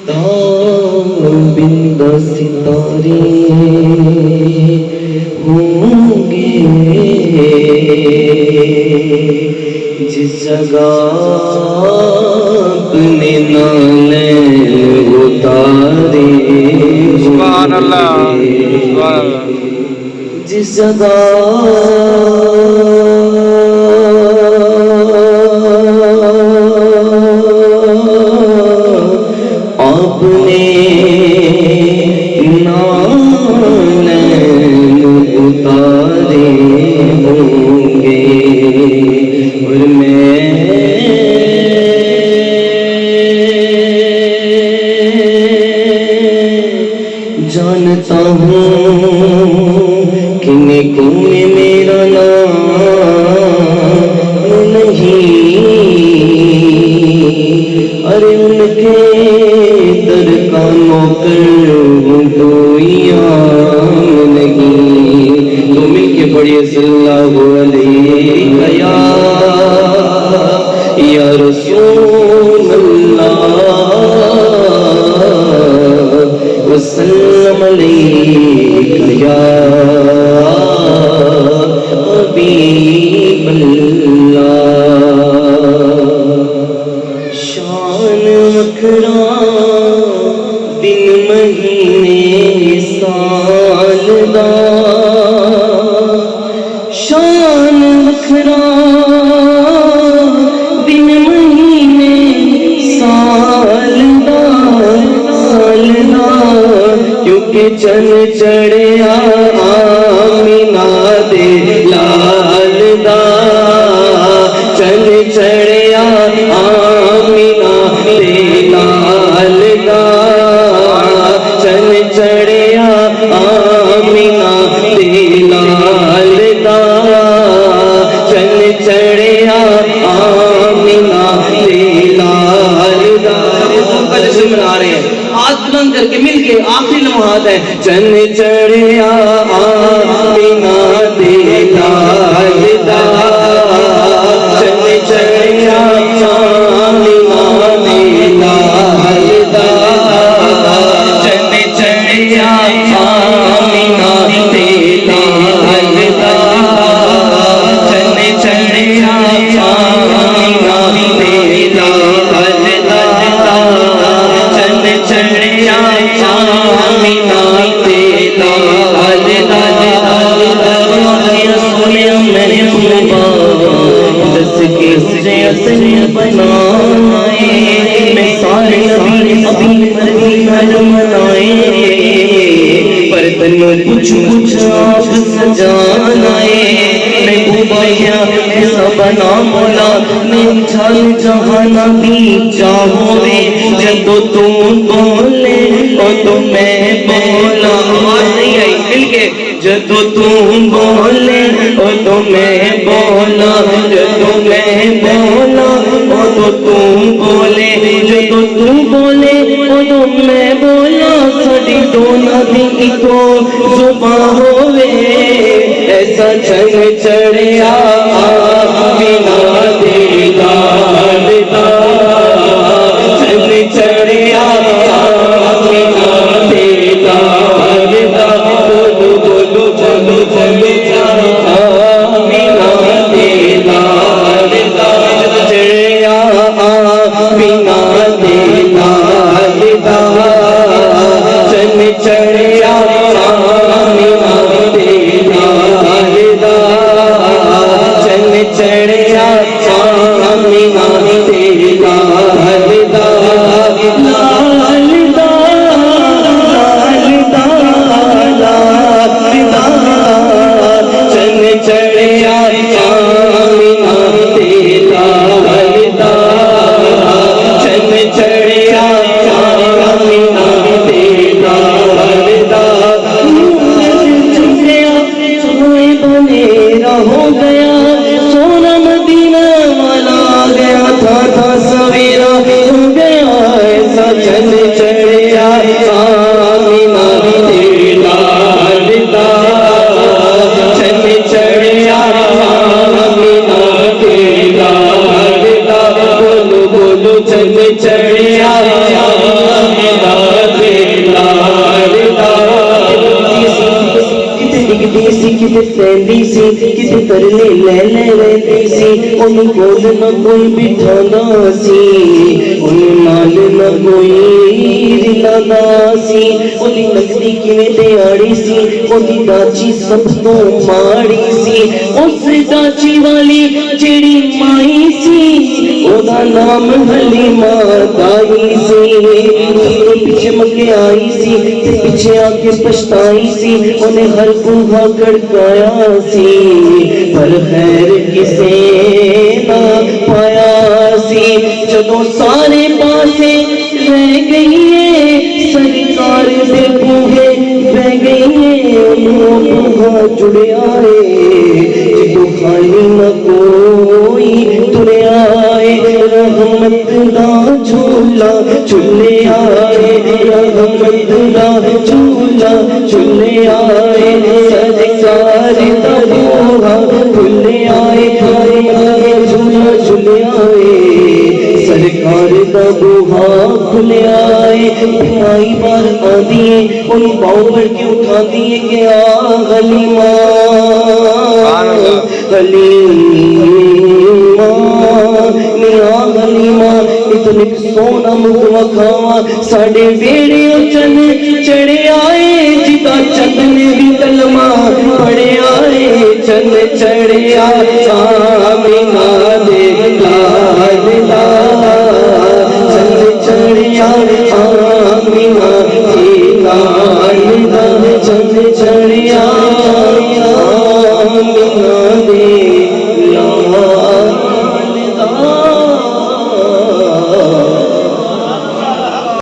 تابندہ ستارے ہوں گے جس جگہ اپنے نالین اتارے سبحان اللہ سبحان اللہ جس جگہ اپنے نالین اتارے ہوں گے اور میں جانتا ہوں کہ نیکوں میں میرا نام نہیں، ارے ان کے در کا نوکر ہوں کوئی عام نہیں۔ تو مل کے پڑھیے صلی اللہ علیہ یا رسول اللہ وسلم علیک یا حبیب اللہ۔ شان وکھرا دن مہینے سال دا، شان وکھرا دن مہینے سال دا، کیونکہ چن چڑھیا آمینہ دے لال دا، چن چڑھیا آمینہ دے لال دا، چن چڑھیا آمینہ دے لال دا، چن چڑھیا آمینہ دے لال دا۔ کا جشن منا رہے ہیں، ہاتھ بلند کر کے مل کے آخری لمحات ہے۔ چن چڑھیا آمینہ دے لال دا، چن چڑھیا آمینہ دے لال دا، چن چڑھیا آمینہ دے لال دا، چن چڑھیا آمینہ دے لال دا، چن چڑھیا آمینہ دے لال دا۔ میں دس کے سے اصل بنائے، میں سارے نبی اپنی مرضی منائے، برتن کچھ کچھ آپ سجانائے، میں بھوبایا ایسا بنا مولا، میں چھل جہانا بھی چاہوے، جب تم بولے تو میں بولا، آواز نہیں آئی مل کے، جب تم بولے تو میں بولا، جب میں بولا تو تم بولے، جب تم بولے تو میں بولا، ساڈی دونوں دی اکو زبان ہووے، ایسا چن چڑھیا آمینہ دے لال دا، چن چڑھیا آمینہ دے لال دا، بولو بولو چلو چلو آمینہ دے لال دا، چڑھیا آمینہ دے لال دا، چن چڑھیا آمینہ دے لال دا، چن پرلے لے رہتی سی انہوں کول نہ کوئی بٹھانا سی انہوں نال نہ کوئی رلانا سی انہی نکلی کیویں دیاڑی سی انہی داچی سب تو ماڑی سی اس داچی والی جیڑی مائی سی اودا نام حلیمہ دائی سی تو پیچھے مکے آئی سی پیچھے آکے پشتائی سی انہیں ہر بوہا کڑکایا سی پر خیر کسے نہ پایا سی جدوں سارے پاسے رہ گئی ہے سرکار دے بوہے رہ گئی ہے انہوں بوہا جڑے آئے جدوں خالی نہ کوئی ترے آئے رحمت دا جھولا جھولے آئے رحمت دا جھولا جھولے آئے سرکار دا بوہا کھلے آئے جھولا جھولے آئے سرکار دا بوہا کھلے آئے بھائی بار آدھی ہے ان پاؤں پر کے اٹھا دیے کہ آ حلیمہ حلیمہ میاں حلیمہ اتنے سونا مکوا کھاوا ساڑے ویڑے چن چڑے آئے جتا چند نے بھی کلمہ پڑے آئے چند چڑے آئے آمینہ